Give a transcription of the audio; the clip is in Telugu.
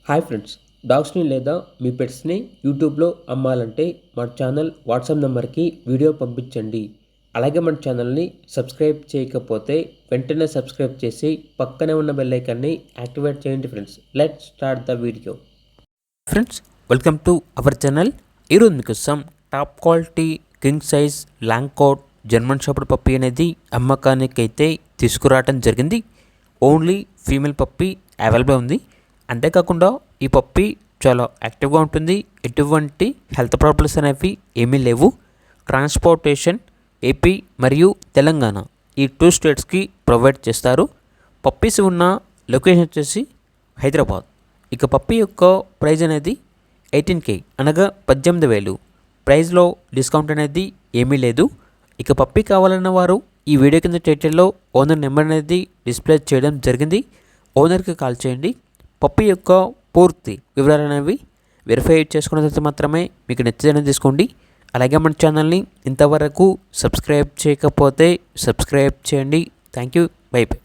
హాయ్ ఫ్రెండ్స్, డాగ్స్ని లేదా మీ పెట్స్ని యూట్యూబ్లో అమ్మాలంటే మన ఛానల్ వాట్సాప్ నెంబర్కి వీడియో పంపించండి. అలాగే మన ఛానల్ని సబ్స్క్రైబ్ చేయకపోతే వెంటనే సబ్స్క్రైబ్ చేసి పక్కనే ఉన్న బెల్ ఐకాన్ని యాక్టివేట్ చేయండి friends. Let's start the video. Friends, welcome to our channel. ఈరోజు మీకోసం top quality king size long coat German shepherd puppy అనేది అమ్మకానికి అయితే తీసుకురావడం జరిగింది. ఓన్లీ ఫీమేల్ పప్పీ అవైలబుల్ ఉంది. అంతేకాకుండా ఈ పప్పీ చాలా యాక్టివ్గా ఉంటుంది. ఎటువంటి హెల్త్ ప్రాబ్లమ్స్ అనేవి ఏమీ లేవు. ట్రాన్స్పోర్టేషన్ ఏపీ మరియు తెలంగాణ ఈ 2 స్టేట్స్కి ప్రొవైడ్ చేస్తారు. పప్పీస్ ఉన్న లొకేషన్ వచ్చేసి హైదరాబాద్. ఇక పప్పీ యొక్క ప్రైజ్ అనేది 18K అనగా 18,000. ప్రైజ్లో డిస్కౌంట్ అనేది ఏమీ లేదు. ఇక పప్పీ కావాలన్న వారు ఈ వీడియో కింద టైటిల్లో ఓనర్ నెంబర్ అనేది డిస్ప్లే చేయడం జరిగింది. ఓనర్కి కాల్ చేయండి. పప్పీ యొక్క పూర్తి వివరాలు అనేవి వెరిఫై చేసుకున్న తర్వాత మాత్రమే మీకు నచ్చితేనే తీసుకోండి. అలాగే మన ఛానల్ని ఇంతవరకు సబ్స్క్రైబ్ చేయకపోతే సబ్స్క్రైబ్ చేయండి. Thank you. By by.